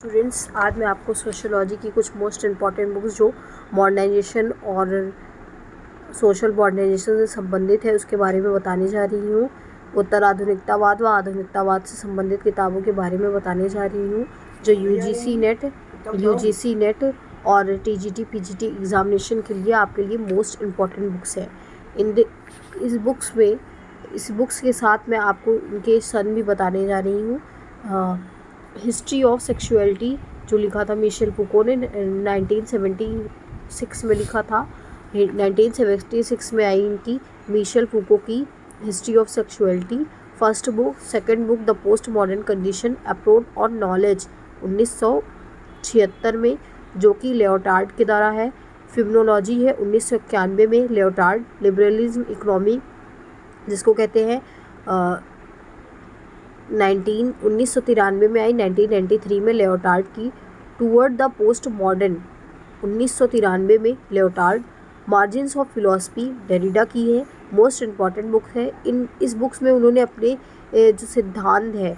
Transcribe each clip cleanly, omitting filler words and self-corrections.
Students, आज मैं आपको सोशियोलॉजी की कुछ मोस्ट इम्पॉर्टेंट बुक्स जो मॉडर्नाइजेशन और सोशल मॉडर्नाइजेशन से संबंधित है उसके बारे में बताने जा रही हूँ। उत्तर आधुनिकतावाद व आधुनिकतावाद से संबंधित किताबों के बारे में बताने जा रही हूँ जो यूजीसी नेट और टीजीटी पीजीटी एग्जामिनेशन के लिए आपके लिए मोस्ट इम्पॉर्टेंट बुक्स है। इस बुक्स के साथ मैं आपको इनके सन भी बताने जा रही हूँ। हिस्ट्री ऑफ सेक्सुअलिटी जो लिखा था मिशेल फूको ने 1976 में लिखा था। 1976 में आई इनकी मिशेल फूको की history of sexuality first book. Second book the post modern condition approach on knowledge 1976 में जो कि लियोटार्ड के द्वारा है। फिमोलॉजी है 1991 में लियोटार्ड। लिबरलिज्म इकोनॉमी जिसको कहते हैं 1993 में आई। 1993 में लियोटार्ड की। टूवर्ड द पोस्ट मॉडर्न 1993 में Leotard. Margins of philosophy Derrida की है। मोस्ट इम्पॉर्टेंट बुक है। इस बुक्स में उन्होंने अपने जो सिद्धांत है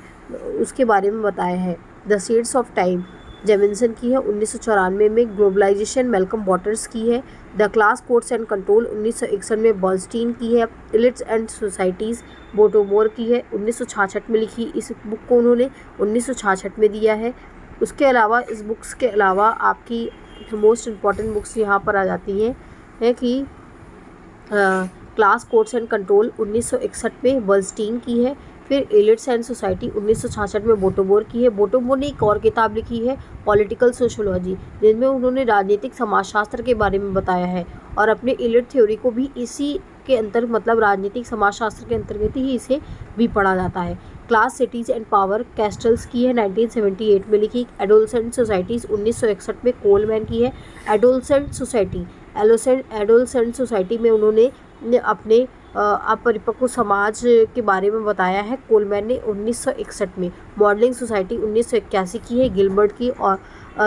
उसके बारे में बताया है। The seeds of time Jamieson की है 1994 में। ग्लोबलाइजेशन मैल्कम वाटर्स की है। The class codes and control 1961 में बर्नस्टीन की है। इलिट्स एंड सोसाइटीज़ बोटोमोर की है 1966 में लिखी। इस बुक को उन्होंने 1966 में दिया है। उसके अलावा इस बुक्स के अलावा आपकी मोस्ट इम्पॉर्टेंट बुक्स यहाँ पर आ जाती हैं है कि क्लास कोड्स एंड कंट्रोल 1961 में बर्नस्टीन की है। फिर एलिट्स एंड सोसाइटी 1966 में बोटोमोर की है। बोटोमोर ने एक और किताब लिखी है पॉलिटिकल सोशियोलॉजी जिसमें उन्होंने राजनीतिक समाजशास्त्र के बारे में बताया है और अपने एलिट थ्योरी को भी इसी के अंतर्गत मतलब राजनीतिक समाजशास्त्र के अंतर्गत ही इसे भी पढ़ा जाता है। क्लास सिटीज़ एंड पावर कैस्टल्स की है 1978 में लिखी। एडोलसेंट सोसाइटीज़ 1961 में कोलमैन की है। एडोलसेंट सोसाइटी में उन्होंने अपने अपरिपक्व समाज के बारे में बताया है कोलमैन ने 1961 में। मॉडलिंग सोसाइटी 1981 की है गिलबर्ट की। और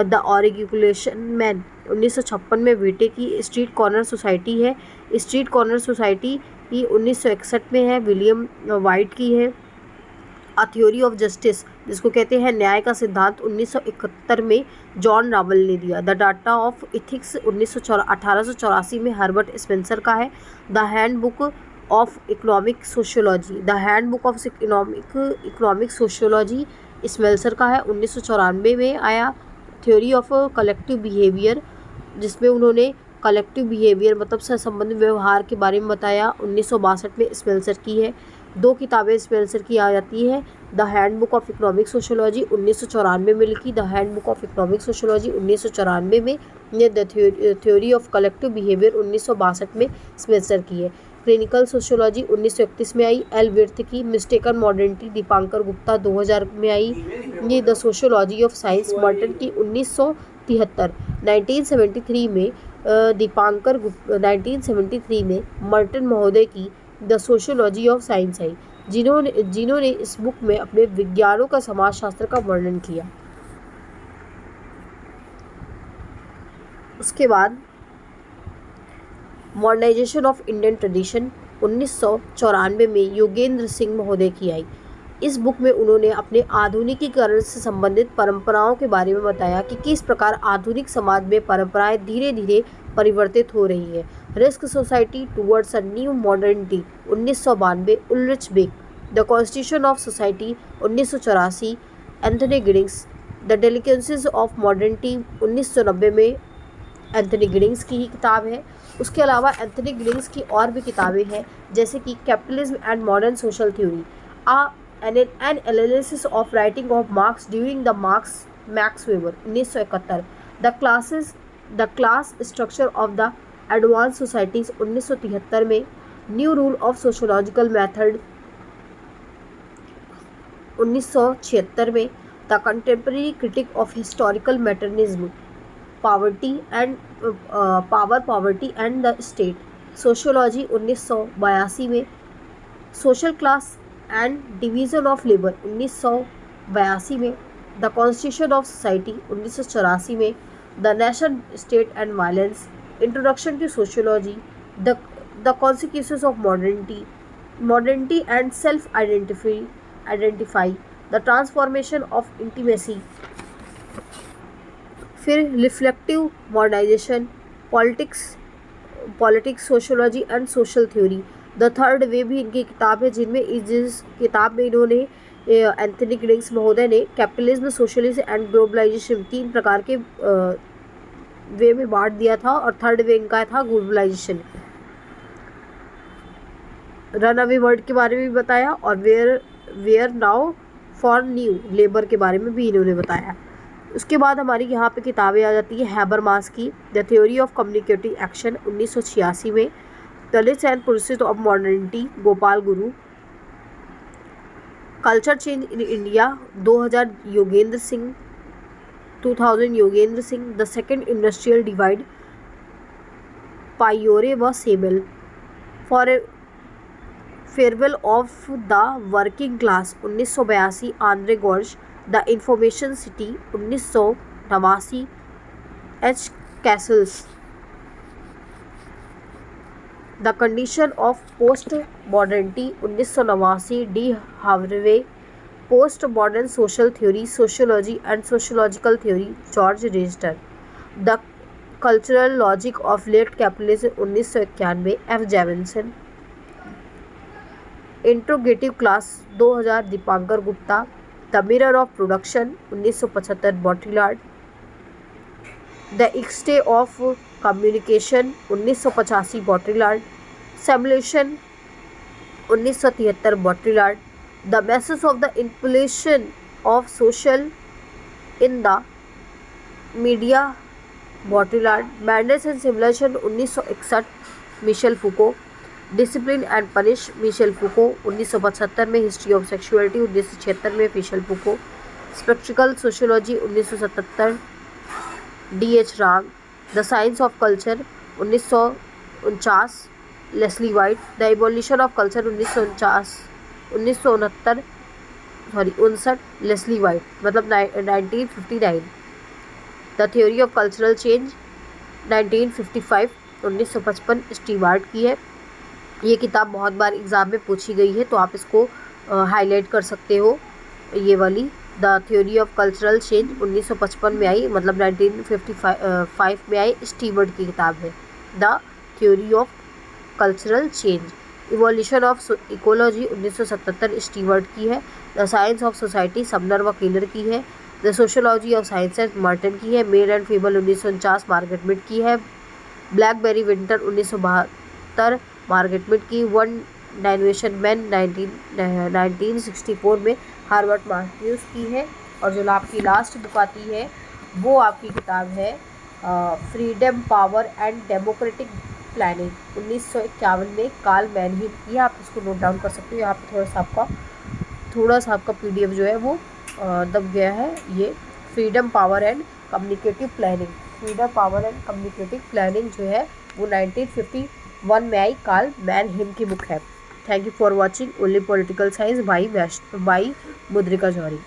द ऑर्गुलेशन मैन 1956 में वीटे की। स्ट्रीट कॉर्नर सोसाइटी है। स्ट्रीट कॉर्नर सोसाइटी की 1961 में है विलियम वाइट की है। अ थ्योरी ऑफ जस्टिस जिसको कहते हैं न्याय का सिद्धांत 1971 में जॉन रावल ने दिया। द डाटा ऑफ इथिक्स 1884 में हर्बर्ट स्पेंसर का है। The hand book of economic sociology economic sociology स्मेल्सर का है 1994 में आया। थ्योरी ऑफ कलेक्टिव बिहेवियर जिसमें उन्होंने कलेक्टिव बिहेवियर मतलब सहसंबंधी व्यवहार के बारे में बताया 1962 में स्पेंसर की है। दो किताबें स्पेंसर की आ जाती है। The hand book of economic sociology 1994 में लिखी। The hand book of economic sociology 1994 में। The theory of collective behaviour 1962 में स्पेंसर की है। क्लिनिकल सोशियोलॉजी 1931 में आई एल विर्थ की। मिस्टेकन मॉडर्निटी दीपांकर गुप्ता 2000 में आई। ये the sociology of science Merton की 1973। 1973 में 1973 में मर्टन महोदय की द सोशियोलॉजी ऑफ साइंस आई जिन्होंने इस बुक में अपने विज्ञानों का समाजशास्त्र का वर्णन किया। उसके बाद मॉडर्नाइजेशन ऑफ इंडियन ट्रेडिशन 1994 में योगेंद्र सिंह महोदय की आई। इस बुक में उन्होंने अपने आधुनिकीकरण से संबंधित परंपराओं के बारे में बताया कि किस प्रकार आधुनिक समाज में परंपराएं धीरे धीरे परिवर्तित हो रही है। Risk society towards a new modernity 1992 Ulrich Beck. The constitution of society 1984 Anthony Giddens. The delicacies of modernity 1990 में एंथनी गिडिंग्स की ही किताब है। उसके अलावा एंथनी गिडिंग्स की और भी किताबें हैं जैसे कि capitalism and modern social theory an analysis of writing of Marx during the Max Weber 1971. The class structure of the advanced societies 1973 में। New rule of sociological method 1976 में। The contemporary critique of historical materialism power poverty and the state sociology 1982 में। Social class and division of labour 1982 में। The constitution of society 1984 में। The nation state and violence introduction to sociology. The consequences of modernity and self identify the transformation of intimacy फिर reflective modernisation, politics sociology and social theory. The third way भी इनकी किताब है, जिस किताब में इन्होंने एंथनी गिडिंग्स महोदय ने कैपिटलिज्म, सोशलिज्म एंड ग्लोबलाइजेशन 3 प्रकार के वे में बांट दिया था, और थर्ड वे इनका था ग्लोबलाइजेशन। रन अवे वर्ल्ड के बारे में भी बताया, और where now for new labour के बारे में भी इन्होंने बताया। उसके बाद हमारी यहाँ पे किताबें आ जाती है हैबरमास की, the theory of communicative action 1986 में, the list and process of modernity Gopal Guru, culture change in India 2000 Yogendra Singh, 2000 Yogendra Singh, the second industrial divide Piore व Sabel, for farewell of the working class 1982 Andre Gorz, the information city 1989 H Castells, the condition of post modernity 1989 D Harvey, post modern social theory, sociology and sociological theory George Ritzer, the cultural logic of late capitalism 1991 F Jameson, interrogative class 2000 Dipankar Gupta, the mirror of production 1975 Baudrillard, the ecstasy of communication 1985 Baudrillard, simulation 1973 Baudrillard, the message of the inflation of social in the media Baudrillard, madness and simulation 1961 Michel Foucault, discipline and punish Michel Foucault 1975 में, history of sexuality 1976 में Michel Foucault, sceptical sociology 1977 D H. Wrong, the science of culture 1949 Leslie white, the evolution of culture 1969 Leslie White, मतलब 1959, the theory of cultural change 1955 Steward की है। ये किताब बहुत बार exam में पूछी गई है, तो आप इसको हाईलाइट कर सकते हो। ये वाली the theory of cultural change 1955 में आई, मतलब 1955 में आई, स्टीवर्ट की किताब है। The theory of cultural change, evolution of ecology 1977 Steward की है। The science of society Sumner व केलर की है। The sociology of sciences Martin की है। Male and female 1949 Margaret Mead की है। ब्लैकबेरी विंटर 1972 मार्गरेट मीड की। वन डायमेंशन मैन 1964 में हार्वर्ड मार्क्यूस की है। और जो आपकी लास्ट बुक आती है वो आपकी किताब है freedom, power and democratic planning 1951 में कार्ल मैनहीम की है। आप इसको नोट डाउन कर सकते हो। यहाँ पे थोड़ा सा आपका PDF जो है वो दब गया है। ये freedom, power and communicative planning, freedom, power and communicative planning जो है वो 1951 में आई, कार्ल मैनहीम की बुक है। Thank you for watching only political science by Mudrika Johri.